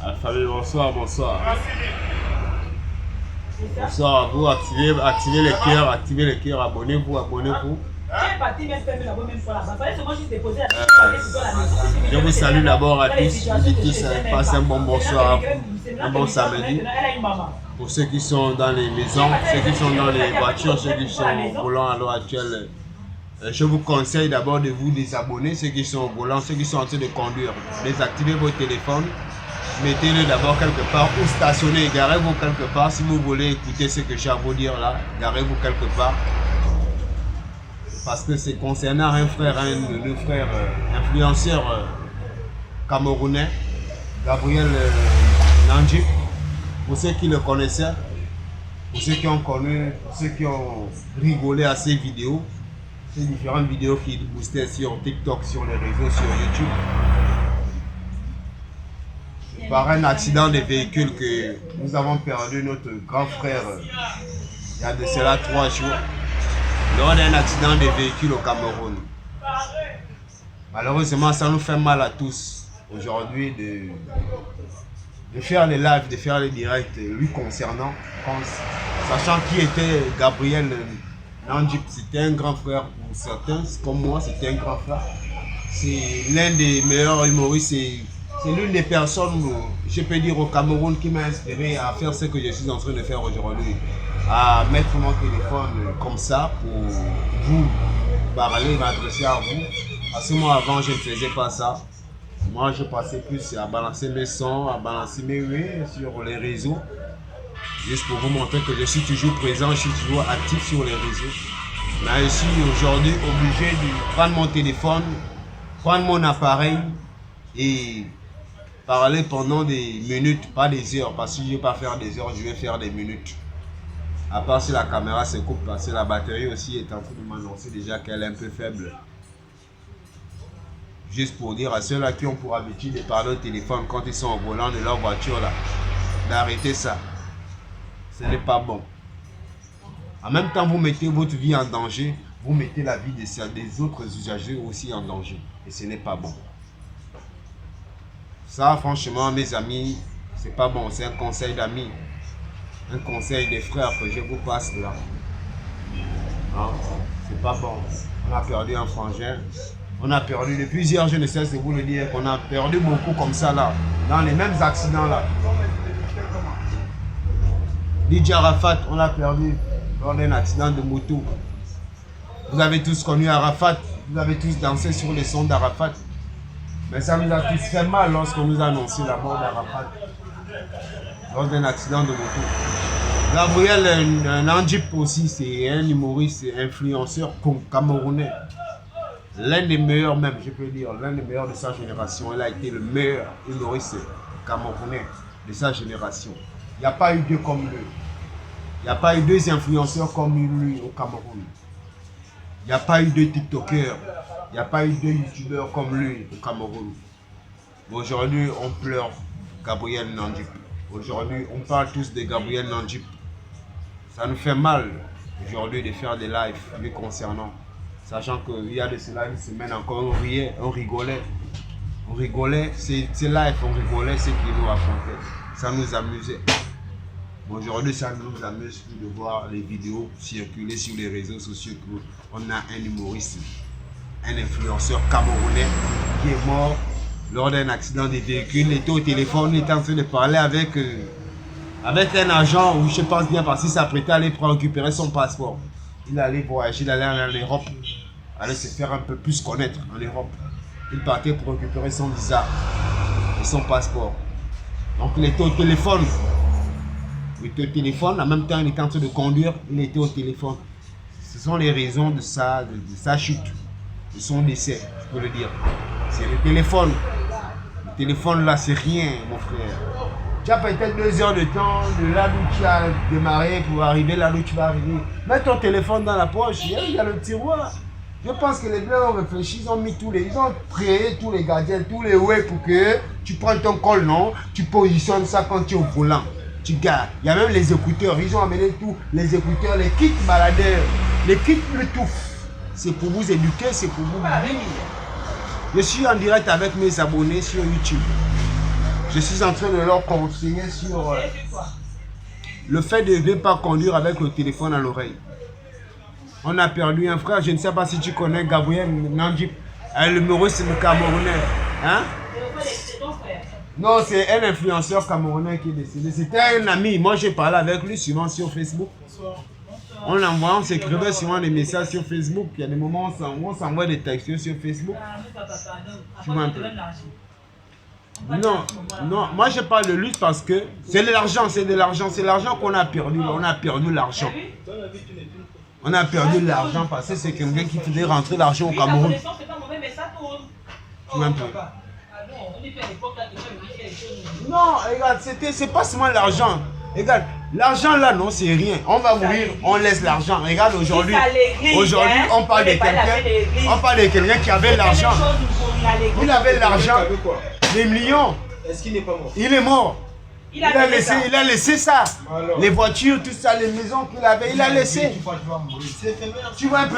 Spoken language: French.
La famille, bonsoir, bonsoir. Bonsoir à vous, activez les cœurs, abonnez-vous. Je vous salue d'abord à tous, vous dites tous, passez un bon bonsoir, un bon samedi. Pour ceux qui sont dans les maisons, ceux qui sont dans les voitures, ceux qui sont au volant à l'heure actuelle, je vous conseille d'abord de vous désabonner, ceux qui sont au volant, ceux qui sont en train de conduire. Désactivez vos téléphones, mettez-le d'abord quelque part ou stationnez, garez-vous quelque part. Si vous voulez écouter ce que j'ai à vous dire là, garez-vous quelque part. Parce que c'est concernant un frère, un de nos frères influenceurs camerounais, Gabriel Nandjip. Pour ceux qui le connaissaient, pour ceux qui ont connu, pour ceux qui ont rigolé à ces vidéos, ces différentes vidéos qui boostaient sur TikTok, sur les réseaux, sur YouTube. Par un accident de véhicule que nous avons perdu notre grand frère il y a de cela 3 jours. Lors d'un accident de véhicule au Cameroun. Malheureusement, ça nous fait mal à tous aujourd'hui de faire les lives, de faire les directs lui concernant, sachant qui était Gabriel Nandjip. C'était un grand frère pour certains, comme moi, c'était un grand frère. C'est l'un des meilleurs humoristes, c'est l'une des personnes, je peux dire, au Cameroun qui m'a inspiré à faire ce que je suis en train de faire aujourd'hui. À mettre mon téléphone comme ça pour vous parler, m'adresser à vous. Parce que moi avant je ne faisais pas ça. Moi je passais plus à balancer mes sons, à balancer mes sur les réseaux. Juste pour vous montrer que je suis toujours présent, je suis toujours actif sur les réseaux. Mais je suis aujourd'hui obligé de prendre mon téléphone, prendre mon appareil et parler pendant des minutes, pas des heures. Parce que je ne vais pas faire des heures, je vais faire des minutes. À part si la caméra se coupe, parce que la batterie aussi est en train de m'annoncer déjà qu'elle est un peu faible. Juste pour dire à ceux-là qui ont pour habitude de parler au téléphone quand ils sont au volant de leur voiture là, d'arrêter ça. Ce n'est pas bon. En même temps, vous mettez votre vie en danger, vous mettez la vie des autres usagers aussi en danger. Et ce n'est pas bon. Ça, franchement, mes amis, c'est pas bon. C'est un conseil d'amis. Un conseil des frères que je vous passe là. Hein? C'est pas bon. On a perdu un frangin. On a perdu de plusieurs, je ne cesse de vous le dire, qu'on a perdu beaucoup comme ça là. Dans les mêmes accidents là. DJ Arafat, on l'a perdu lors d'un accident de moto. Vous avez tous connu Arafat. Vous avez tous dansé sur les sons d'Arafat. Mais ça nous a tous fait mal lorsqu'on nous a annoncé la mort d'Arafat. Lors d'un accident de moto. Gabriel Nandjip aussi, c'est un humoriste, influenceur camerounais. L'un des meilleurs même, je peux dire, l'un des meilleurs de sa génération. Il a été le meilleur humoriste camerounais de sa génération. Il n'y a pas eu deux comme lui. Il n'y a pas eu deux influenceurs comme lui au Cameroun. Il n'y a pas eu deux TikTokers. Il n'y a pas eu deux YouTubeurs comme lui au Cameroun. Aujourd'hui, on pleure Gabriel Nandjip. Aujourd'hui, on parle tous de Gabriel Nandjip. Ça nous fait mal aujourd'hui de faire des lives lui concernant. Sachant qu'il y a de cela une semaine encore, on riait, on rigolait. On rigolait, c'est live, on rigolait, c'est qui nous affrontait. Ça nous amusait. Aujourd'hui, ça ne nous amuse plus de voir les vidéos circuler sur les réseaux sociaux. On a un humoriste, un influenceur camerounais qui est mort lors d'un accident de véhicule. Il était au téléphone, il était en train de parler avec un agent, ou je pense bien parce qu'il s'apprêtait à aller récupérer son passeport. Il allait voyager, il allait en Europe, aller se faire un peu plus connaître en Europe. Il partait pour récupérer son visa et son passeport. Donc il était au téléphone. Il était au téléphone, en même temps il était en train de conduire, il était au téléphone. Ce sont les raisons de sa chute, de son décès, je peux le dire. C'est le téléphone. Le téléphone là, c'est rien, mon frère. Tu as peut-être 2 heures de temps de là où tu as démarré pour arriver là où tu vas arriver. Mets ton téléphone dans la poche, il y a le tiroir. Je pense que les Blancs ont réfléchi, ils ont créé tous les gadgets, tous les ways pour que tu prennes ton col, non? Tu positionnes ça quand tu es au volant. Tu gardes. Il y a même les écouteurs, ils ont amené tous les écouteurs, les kits baladeurs, les kits Bluetooth. C'est pour vous éduquer, c'est pour vous dire. Je suis en direct avec mes abonnés sur YouTube. Je suis en train de leur conseiller sur le fait de ne pas conduire avec le téléphone à l'oreille. On a perdu un frère, je ne sais pas si tu connais Gabriel Nandjip. Le numéro c'est le Camerounais. Hein? Non, c'est un influenceur camerounais qui est décédé. C'était un ami. Moi, j'ai parlé avec lui souvent sur Facebook. On s'écrivait souvent des messages sur Facebook. Il y a des moments où on s'envoie des textos sur Facebook. Tu vois un peu. Non, moi je parle de lui parce que c'est de l'argent, c'est l'argent qu'on a perdu. On a perdu l'argent. On a perdu l'argent parce que c'est quelqu'un qui faisait rentrer l'argent au Cameroun. Tu vois un peu. Non, regarde, c'est pas seulement l'argent. Regarde, l'argent là, non, c'est rien. On va mourir, on laisse l'argent. Regarde, aujourd'hui, on parle de quelqu'un qui avait l'argent. Il avait l'argent, des millions. Est-ce qu'il n'est pas mort? Il est mort. Il a laissé ça. Les voitures, tout ça, les maisons qu'il avait, il a laissé. Tu vois un peu.